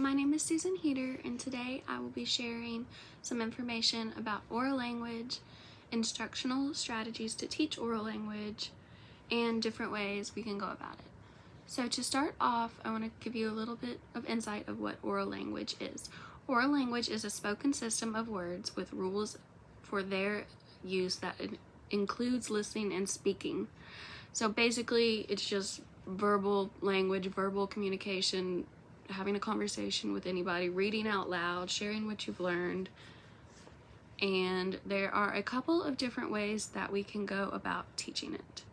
my name is Susan Heater, and today I will be sharing some information about oral language, instructional strategies to teach oral language, and different ways we can go about it. So to start off, I want to give you a little bit of insight of what oral language is. Oral language is a spoken system of words with rules for their use that includes listening and speaking. So basically, it's just verbal language, verbal communication, having a conversation with anybody, reading out loud, sharing what you've learned. And there are a couple of different ways that we can go about teaching it.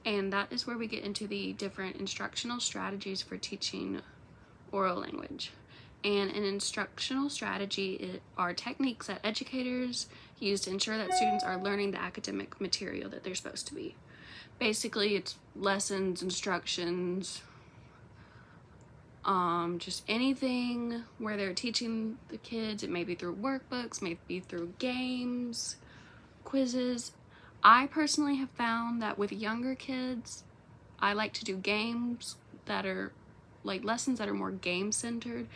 And that is where we get into the different instructional strategies for teaching oral language. And an instructional strategy are techniques that educators use to ensure that students are learning the academic material that they're supposed to be. Basically, it's lessons, instructions, just anything where they're teaching the kids. It may be through workbooks, maybe through games, quizzes. I personally have found that with younger kids, I like to do games that are like lessons that are more game centered,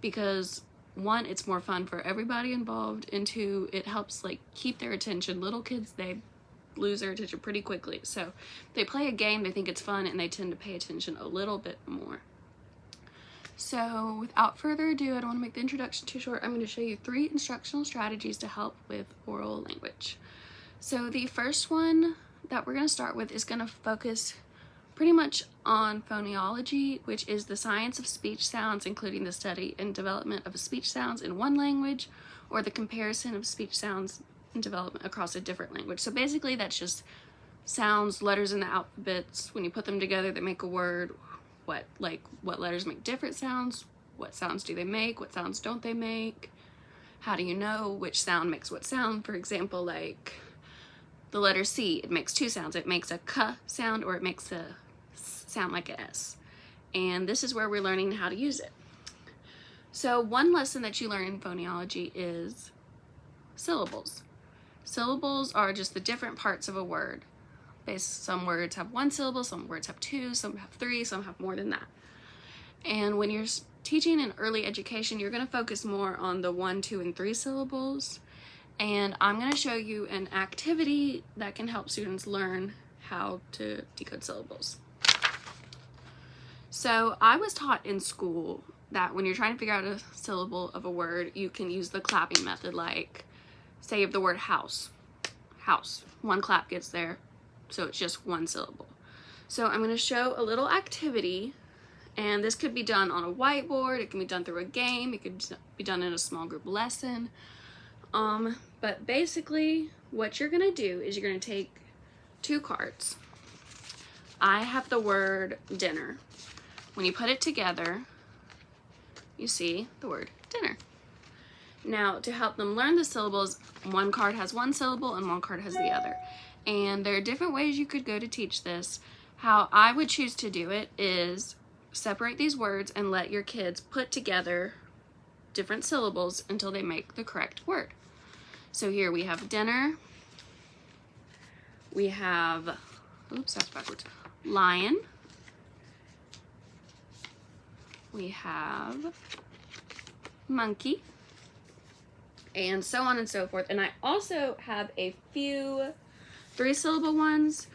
because one, it's more fun for everybody involved, and two, it helps like keep their attention. Little kids, they lose their attention pretty quickly. So they play a game, they think it's fun, and they tend to pay attention a little bit more. So without further ado, I don't want to make the introduction too short. I'm going to show you 3 instructional strategies to help with oral language. So the first one that we're going to start with is going to focus pretty much on phonology, which is the science of speech sounds, including the study and development of speech sounds in one language, or the comparison of speech sounds and development across a different language. So basically that's just sounds, letters in the alphabets. When you put them together, they make a word. What letters make different sounds? What sounds do they make? What sounds don't they make? How do you know which sound makes what sound? For example, like the letter C, it makes 2 sounds. It makes a K sound, or it makes a sound like an S. And this is where we're learning how to use it. So one lesson that you learn in phonology is syllables. Syllables are just the different parts of a word. Some words have 1 syllable, some words have 2, some have 3, some have more than that. And when you're teaching in early education, you're going to focus more on the 1, 2, and 3 syllables. And I'm going to show you an activity that can help students learn how to decode syllables. So I was taught in school that when you're trying to figure out a syllable of a word, you can use the clapping method, like say of the word house. House. 1 clap gets there, so it's just 1 syllable. So I'm going to show a little activity, and this could be done on a whiteboard, it can be done through a game, it could be done in a small group lesson. But basically what you're going to do is you're going to take 2 cards. I have the word dinner. When you put it together, you see the word dinner. Now, to help them learn the syllables, 1 card has 1 syllable and 1 card has the other. And there are different ways you could go to teach this. How I would choose to do it is separate these words and let your kids put together different syllables until they make the correct word. So here we have dinner. We have, oops, that's backwards, lion. We have monkey, and so on and so forth. And I also have a few 3-syllable ones.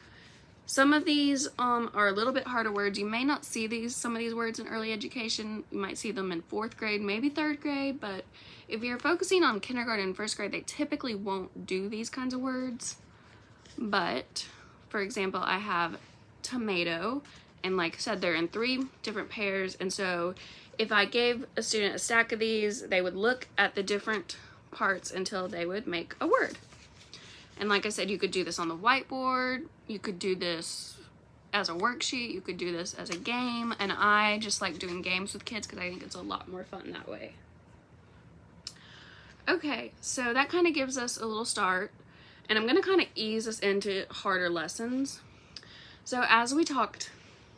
Some of these are a little bit harder words. You may not see some of these words in early education. You might see them in 4th grade, maybe 3rd grade, but if you're focusing on kindergarten and 1st grade, they typically won't do these kinds of words. But for example, I have tomato, and like I said, they're in 3 different pairs. And so if I gave a student a stack of these, they would look at the different parts until they would make a word. And like I said, you could do this on the whiteboard, you could do this as a worksheet, you could do this as a game, and I just like doing games with kids because I think it's a lot more fun that way. Okay, so that kind of gives us a little start, and I'm going to kind of ease us into harder lessons. So as we talked,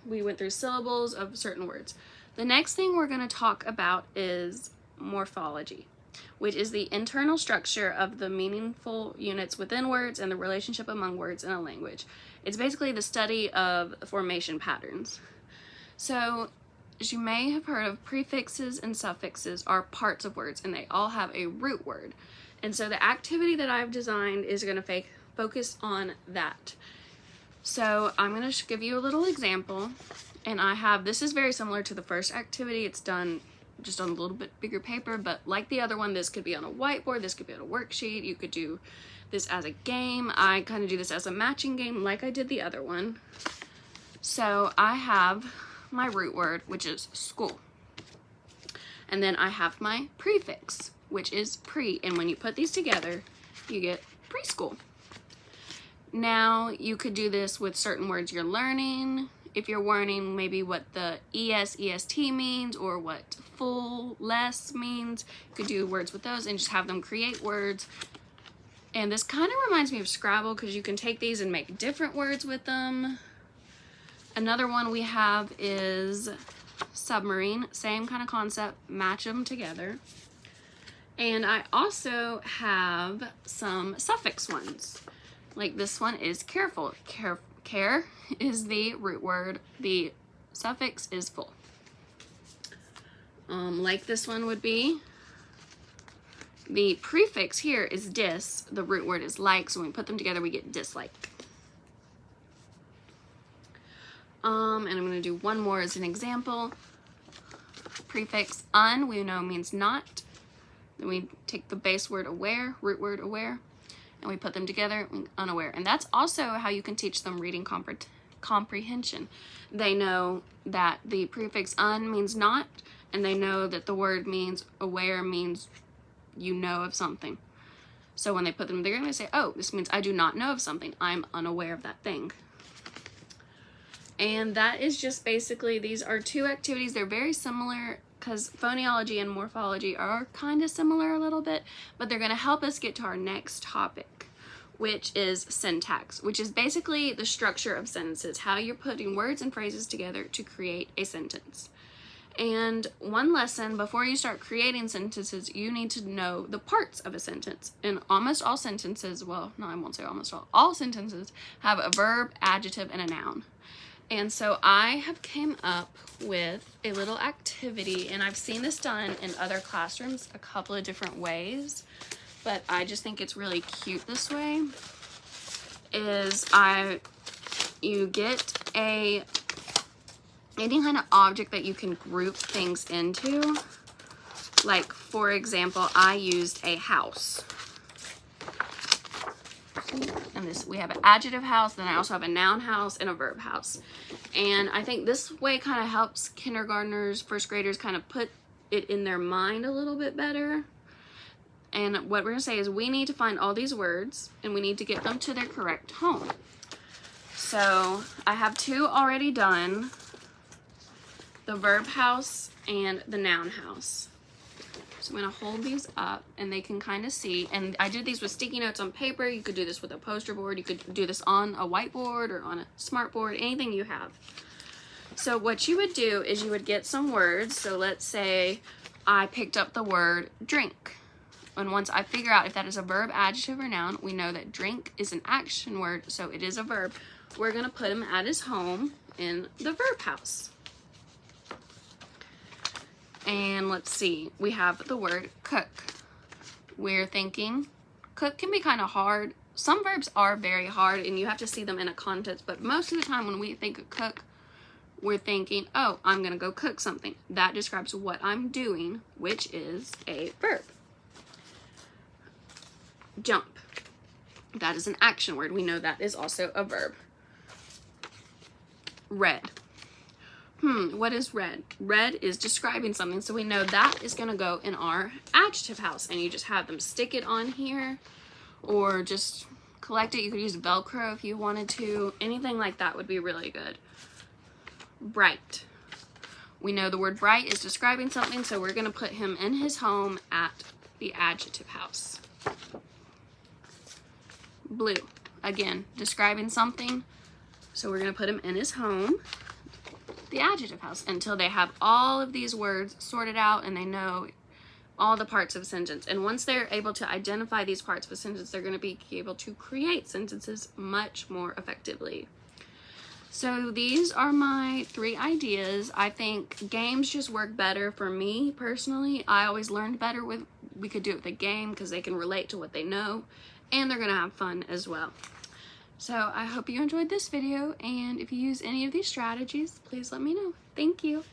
we went through syllables of certain words. The next thing we're going to talk about is morphology, which is the internal structure of the meaningful units within words and the relationship among words in a language. It's basically the study of formation patterns. So as you may have heard of, prefixes and suffixes are parts of words, and they all have a root word. And so the activity that I've designed is going to focus on that. So I'm going to give you a little example, and this is very similar to the first activity. It's done just on a little bit bigger paper, but like the other one, this could be on a whiteboard, this could be on a worksheet. You could do this as a game. I kind of do this as a matching game like I did the other one. So I have my root word, which is school. And then I have my prefix, which is pre. And when you put these together, you get preschool. Now, you could do this with certain words you're learning. If you're learning maybe what the EST means or what full, less means, you could do words with those and just have them create words. And this kind of reminds me of Scrabble because you can take these and make different words with them. Another one we have is submarine, same kind of concept, match them together. And I also have some suffix ones. Like this one is careful. Care is the root word, the suffix is full. Like this one would be, the prefix here is dis, the root word is like, so when we put them together we get dislike. And I'm going to do one more as an example. Prefix un, we know means not. Then we take the base word aware, root word aware, and we put them together, unaware. And that's also how you can teach them reading comprehension. They know that the prefix un means not, and they know that the word means aware means you know of something. So when they put them together, they say, oh, this means I do not know of something. I'm unaware of that thing. And that is just basically, these are two activities. They're very similar because phonology and morphology are kind of similar a little bit, but they're going to help us get to our next topic, which is syntax, which is basically the structure of sentences, how you're putting words and phrases together to create a sentence. And one lesson, before you start creating sentences, you need to know the parts of a sentence. And almost all sentences, well, no, I won't say almost all sentences have a verb, adjective, and a noun. And so I have came up with a little activity, and I've seen this done in other classrooms a couple of different ways, but I just think it's really cute this way, you get any kind of object that you can group things into. Like, for example, I used a house. And this, we have an adjective house, then I also have a noun house and a verb house. And I think this way kind of helps kindergartners, first graders kind of put it in their mind a little bit better. And what we're going to say is we need to find all these words and we need to get them to their correct home. So I have two already done, the verb house and the noun house. So I'm going to hold these up and they can kind of see. And I did these with sticky notes on paper. You could do this with a poster board. You could do this on a whiteboard or on a smart board, anything you have. So what you would do is you would get some words. So let's say I picked up the word drink. And once I figure out if that is a verb, adjective, or noun, we know that drink is an action word, so it is a verb. We're going to put him at his home in the verb house. And let's see, we have the word cook. We're thinking cook can be kind of hard. Some verbs are very hard and you have to see them in a context, but most of the time when we think of cook, we're thinking, oh, I'm going to go cook something. That describes what I'm doing, which is a verb. Jump. That is an action word. We know that is also a verb. Red. What is red? Red is describing something, so we know that is going to go in our adjective house, and you just have them stick it on here or just collect it. You could use Velcro if you wanted to. Anything like that would be really good. Bright. We know the word bright is describing something, so we're going to put him in his home at the adjective house. Blue. Again, describing something, so we're going to put him in his home, the adjective house, until they have all of these words sorted out and they know all the parts of a sentence. And once they're able to identify these parts of a sentence, they're going to be able to create sentences much more effectively. So these are my 3 ideas. I think games just work better for me personally. I always learned better with, we could do it with a game because they can relate to what they know and they're gonna have fun as well. So I hope you enjoyed this video, and if you use any of these strategies, please let me know. Thank you.